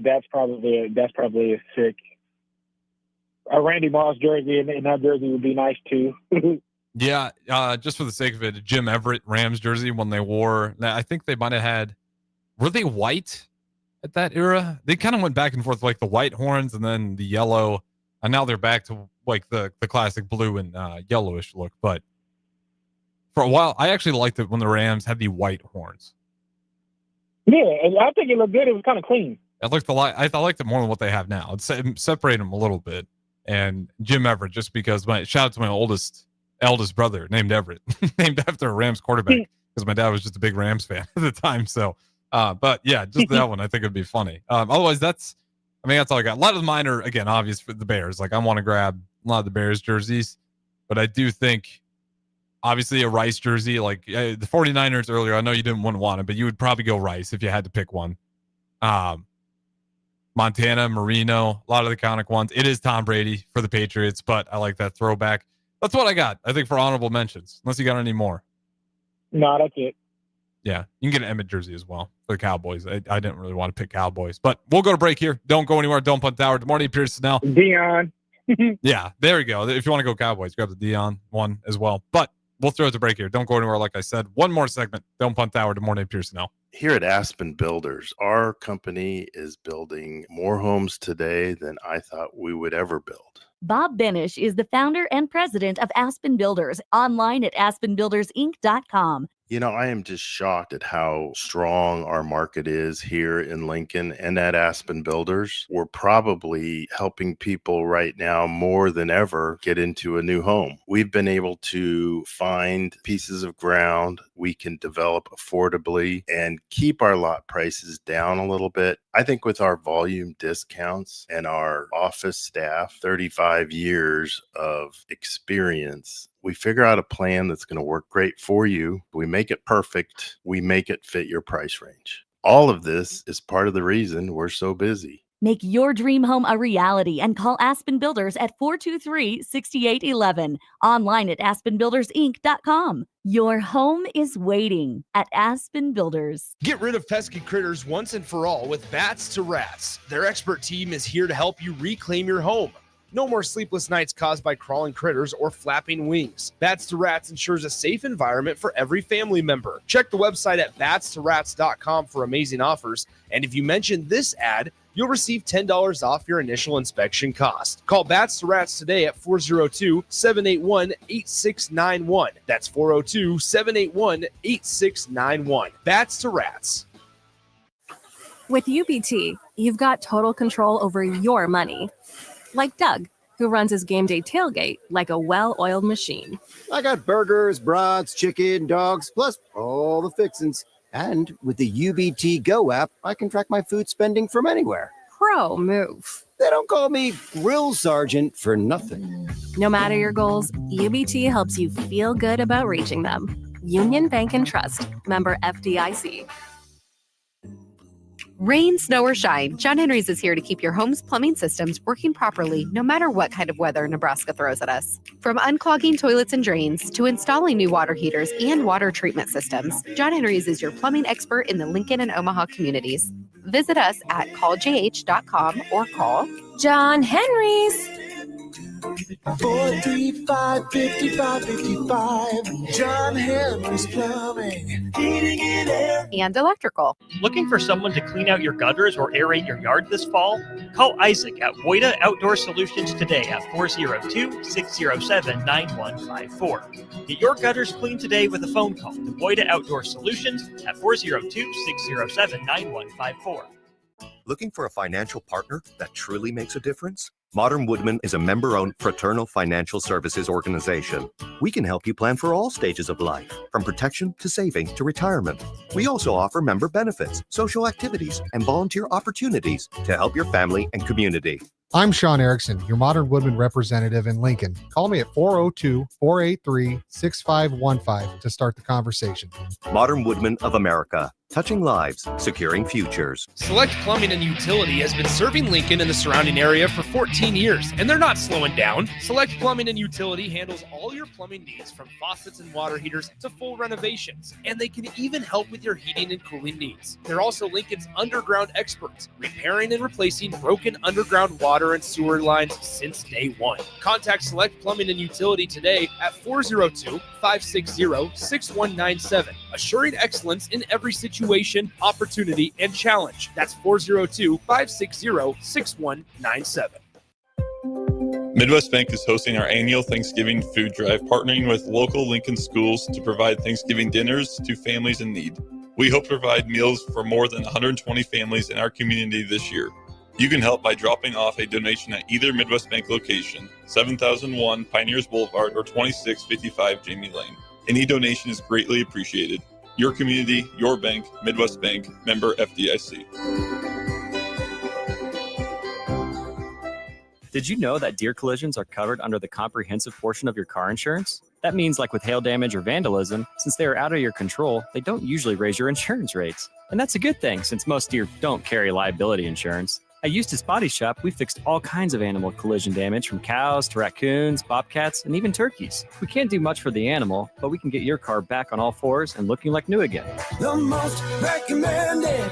That's probably a sick. A Randy Moss jersey and that jersey would be nice too. Yeah, just for the sake of it, a Jim Everett Rams jersey when they wore. I think they might have had. Were they white at that era? They kind of went back and forth, like the white horns and then the yellow, and now they're back to like the classic blue and yellowish look. But for a while, I actually liked it when the Rams had the white horns. Yeah, and I think it looked good. It was kind of clean. I liked it more than what they have now. It separated them a little bit. And Jim Everett, just because shout out to my eldest brother named Everett, named after a Rams quarterback, because my dad was just a big Rams fan at the time. So, but yeah, just that one I think would be funny. Otherwise, that's all I got. A lot of mine are again obvious for the Bears. Like I want to grab a lot of the Bears jerseys, but I do think obviously a Rice jersey, like the 49ers earlier. I know you wouldn't want it, but you would probably go Rice if you had to pick one. Montana, Marino, a lot of the iconic ones. It is Tom Brady for the Patriots, but I like that throwback. That's what I got, I think, for honorable mentions, unless you got any more. No, that's it. Yeah, you can get an Emmett jersey as well for the Cowboys. I didn't really want to pick Cowboys, but we'll go to break here. Don't go anywhere. Don't punt Tower. Good morning, Pierson-El. Dion. Yeah, there we go. If you want to go Cowboys, grab the Dion one as well. But we'll throw it to break here. Don't go anywhere, like I said. One more segment. Don't punt Tower. Good morning, Pierson-El. Here at Aspen Builders, our company is building more homes today than I thought we would ever build. Bob Benish is the founder and president of Aspen Builders, online at aspenbuildersinc.com. I am just shocked at how strong our market is here in Lincoln and at Aspen Builders. We're probably helping people right now more than ever get into a new home. We've been able to find pieces of ground we can develop affordably and keep our lot prices down a little bit. I think with our volume discounts and our office staff, 35 years of experience, we figure out a plan that's going to work great for you. We make it perfect. We make it fit your price range. All of this is part of the reason we're so busy. Make your dream home a reality and call Aspen Builders at 423-6811. Online at aspenbuildersinc.com. Your home is waiting at Aspen Builders. Get rid of pesky critters once and for all with Bats to Rats. Their expert team is here to help you reclaim your home. No more sleepless nights caused by crawling critters or flapping wings. Bats to Rats ensures a safe environment for every family member. Check the website at batstorats.com for amazing offers. And if you mention this ad, you'll receive $10 off your initial inspection cost. Call Bats to Rats today at 402-781-8691. That's 402-781-8691. Bats to Rats. With UBT, you've got total control over your money. Like Doug, who runs his game day tailgate like a well-oiled machine. I got burgers, brats, chicken, dogs, plus all the fixins. And with the UBT Go app, I can track my food spending from anywhere. Pro move. They don't call me Grill Sergeant for nothing. No matter your goals, UBT helps you feel good about reaching them. Union Bank and Trust. Member FDIC. Rain, snow, or shine, John Henry's is here to keep your home's plumbing systems working properly no matter what kind of weather Nebraska throws at us. From unclogging toilets and drains to installing new water heaters and water treatment systems, John Henry's is your plumbing expert in the Lincoln and Omaha communities. Visit us at calljh.com or call John Henry's. 435-5555. John Henry's Plumbing, Heating and Air. and electrical. Looking for someone to clean out your gutters or aerate your yard this fall? Call Isaac at Woida Outdoor Solutions today at 402-607-9154. Get your gutters cleaned today with a phone call to Woida Outdoor Solutions at 402-607-9154. Looking for a financial partner that truly makes a difference? Modern Woodman is a member-owned fraternal financial services organization. We can help you plan for all stages of life, from protection to saving to retirement. We also offer member benefits, social activities, and volunteer opportunities to help your family and community. I'm Sean Erickson, your Modern Woodman representative in Lincoln. Call me at 402-483-6515 to start the conversation. Modern Woodman of America, touching lives, securing futures. Select Plumbing and Utility has been serving Lincoln and the surrounding area for 14 years, and they're not slowing down. Select Plumbing and Utility handles all your plumbing needs, from faucets and water heaters to full renovations, and they can even help with your heating and cooling needs. They're also Lincoln's underground experts, repairing and replacing broken underground water and sewer lines since day one. Contact Select Plumbing and Utility today at 402-560-6197, assuring excellence in every situation, opportunity, and challenge. That's 402-560-6197. Midwest Bank is hosting our annual Thanksgiving food drive, partnering with local Lincoln schools to provide Thanksgiving dinners to families in need. We hope to provide meals for more than 120 families in our community this year. You can help by dropping off a donation at either Midwest Bank location, 7001 Pioneers Boulevard or 2655 Jamie Lane. Any donation is greatly appreciated. Your community, your bank, Midwest Bank, member FDIC. Did you know that deer collisions are covered under the comprehensive portion of your car insurance? That means, like with hail damage or vandalism, since they are out of your control, they don't usually raise your insurance rates. And that's a good thing, since most deer don't carry liability insurance. At Eustace Body Shop, we fixed all kinds of animal collision damage, from cows to raccoons, bobcats, and even turkeys. We can't do much for the animal, but we can get your car back on all fours and looking like new again. The most recommended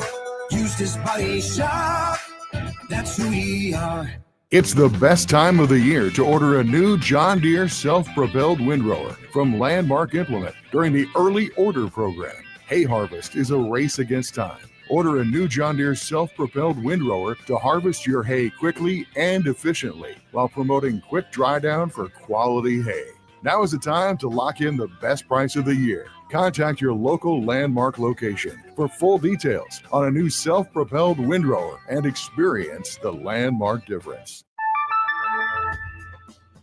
Eustace Body Shop. That's who we are. It's the best time of the year to order a new John Deere self-propelled windrower from Landmark Implement during the early order program. Hay harvest is a race against time. Order a new John Deere self-propelled windrower to harvest your hay quickly and efficiently while promoting quick dry down for quality hay. Now is the time to lock in the best price of the year. Contact your local Landmark location for full details on a new self-propelled windrower and experience the Landmark difference.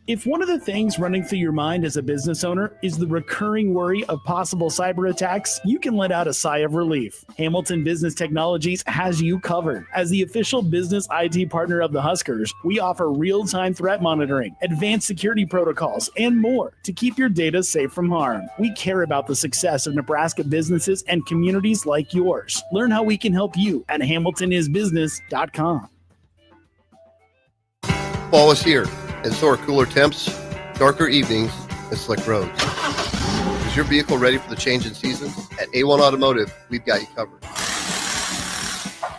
If one of the things running through your mind as a business owner is the recurring worry of possible cyber attacks, you can let out a sigh of relief. Hamilton Business Technologies has you covered. As the official business IT partner of the Huskers, we offer real-time threat monitoring, advanced security protocols, and more to keep your data safe from harm. We care about the success of Nebraska businesses and communities like yours. Learn how we can help you at hamiltonisbusiness.com. Fall is here, and so are cooler temps, darker evenings, and slick roads. Is your vehicle ready for the change in seasons? At A1 Automotive, we've got you covered.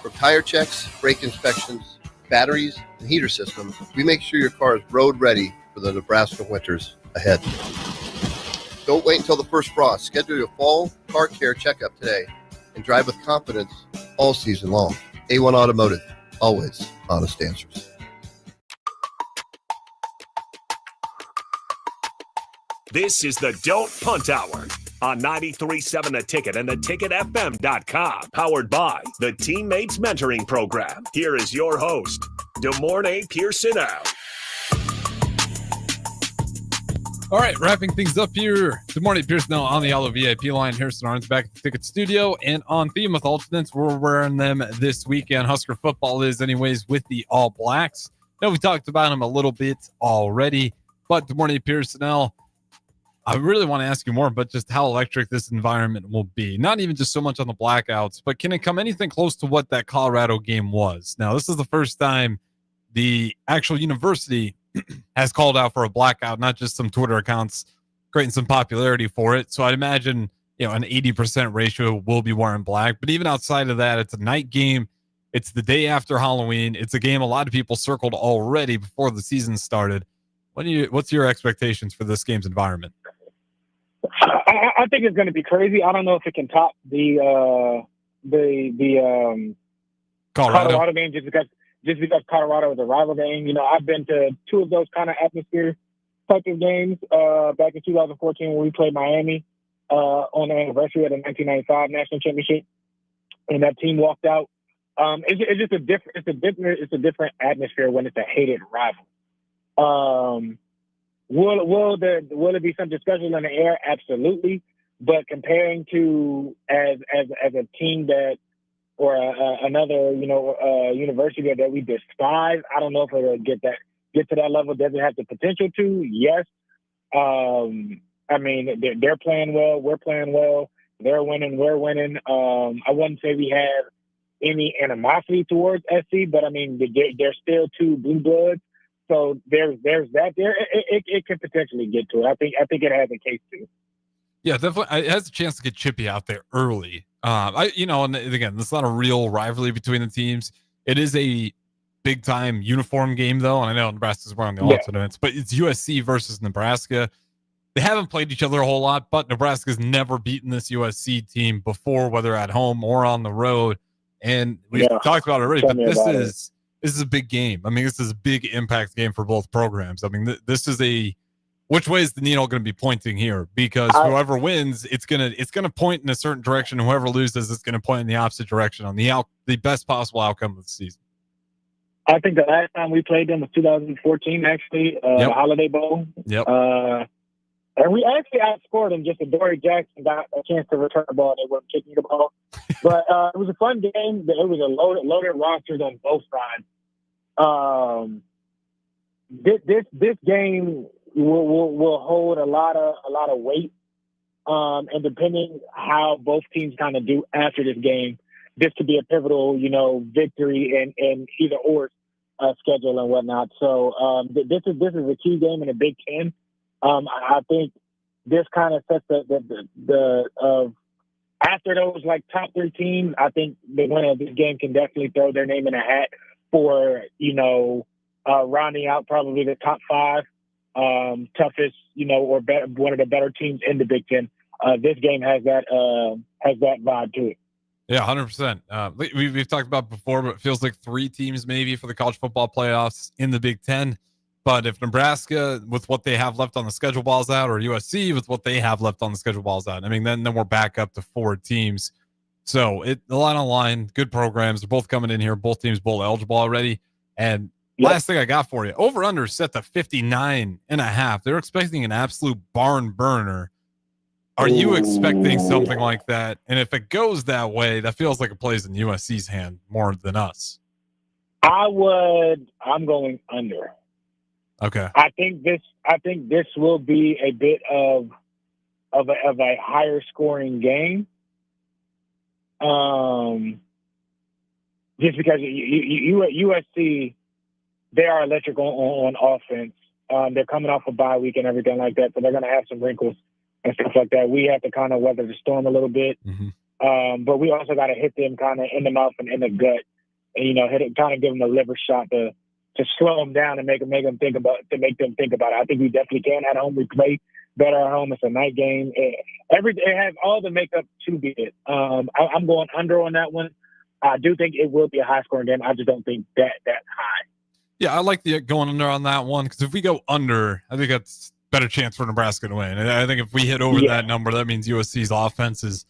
From tire checks, brake inspections, batteries, and heater systems, we make sure your car is road ready for the Nebraska winters ahead. Don't wait until the first frost. Schedule your fall car care checkup today and drive with confidence all season long. A1 Automotive, always honest answers. This is the Don't Punt Hour on 93.7 The Ticket and theticketfm.com. Powered by the Teammates Mentoring Program. Here is your host, Pierson-El. All right, wrapping things up here. Good morning, Pierson-El on the Yellow VIP line. Harrison Arns back at the Ticket Studio. And on theme with alternates, we're wearing them this weekend. Husker football is anyways with the All Blacks. I know we talked about them a little bit already, but good morning, Pierson-El. I really want to ask you more about just how electric this environment will be. Not even just so much on the blackouts, but can it come anything close to what that Colorado game was? Now, this is the first time the actual university has called out for a blackout, not just some Twitter accounts creating some popularity for it. So I'd imagine, an 80% ratio will be wearing black. But even outside of that, it's a night game. It's the day after Halloween. It's a game a lot of people circled already before the season started. What's your expectations for this game's environment? I think it's going to be crazy. I don't know if it can top the Colorado game just because Colorado is a rival game. I've been to two of those kind of atmosphere type of games back in 2014 when we played Miami on the anniversary of the 1995 national championship, and that team walked out. It's just a different atmosphere when it's a hated rival. Will it be something special in the air? Absolutely. But comparing to as a team that or another university that we despise, I don't know if it'll get to that level. Does it have the potential to? Yes. I mean, they're playing well. We're playing well. They're winning. We're winning. I wouldn't say we have any animosity towards SC, but I mean, they're still two blue bloods. So there's that there. It could potentially get to it. I think it has a case to. Yeah, definitely. It has a chance to get chippy out there early. And again, it's not a real rivalry between the teams. It is a big time uniform game though, and I know Nebraska's wearing the alternates, but it's USC versus Nebraska. They haven't played each other a whole lot, but Nebraska's never beaten this USC team before, whether at home or on the road. And we've talked about it already, but this is a big game. I mean, this is a big impact game for both programs. I mean, this is which way is the needle going to be pointing here? Because whoever wins, it's gonna point in a certain direction. Whoever loses, it's going to point in the opposite direction on the best possible outcome of the season. I think the last time we played them was 2014, actually, the Holiday Bowl. Yep. And we actually outscored them. Just Dory Jackson got a chance to return the ball. They weren't kicking the ball. But it was a fun game. It was a loaded rosters on both sides. This game will hold a lot of weight. And depending how both teams kind of do after this game, this could be a pivotal, victory in either or schedule and whatnot. So this is a key game in the Big Ten. I think this kind of sets the after those like top three teams. I think the winner of this game can definitely throw their name in a hat for rounding out probably the top five toughest, or better, one of the better teams in the Big Ten. This game has that vibe to it. Yeah, 100%. We've talked about before, but it feels like three teams maybe for the college football playoffs in the Big Ten. But if Nebraska, with what they have left on the schedule, balls out, or USC with what they have left on the schedule, balls out, I mean, then we're back up to four teams. So a lot on line, good programs. They're both coming in here. Both teams bowl eligible already. And Last thing I got for you. Over under set to 59.5. They're expecting an absolute barn burner. Are you expecting something like that? And if it goes that way, that feels like it plays in USC's hand more than us. I'm going under. Okay. I think this will be a bit of a higher scoring game. Just because USC, they are electric on offense. They're coming off a bye week and everything like that, so they're going to have some wrinkles and stuff like that. We have to kind of weather the storm a little bit, but we also got to hit them kind of in the mouth and in the gut, and hit it, kind of give them a liver shot to slow them down and make them think about it. I think we definitely can at home. We play better at home. It's a night game. It has all the makeup to be it. I'm going under on that one. I do think it will be a high scoring game. I just don't think that high. Yeah, I like the going under on that one, because if we go under, I think that's better chance for Nebraska to win. And I think if we hit over that number, that means USC's offense is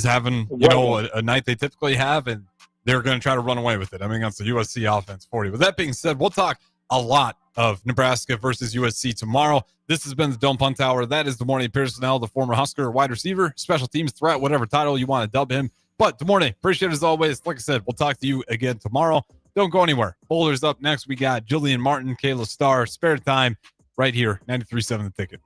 having a night they typically have, and they're going to try to run away with it. I mean, that's the USC offense for you. With that being said, we'll talk a lot of Nebraska versus USC tomorrow. This has been the Don't Punt Hour. That is DeMornay Pierson-El, the former Husker wide receiver, special teams threat, whatever title you want to dub him. But DeMornay, appreciate it as always. Like I said, we'll talk to you again tomorrow. Don't go anywhere. Boulders up next. We got Jillian Martin, Kayla Starr, Spare Time right here, 93.7 The Ticket.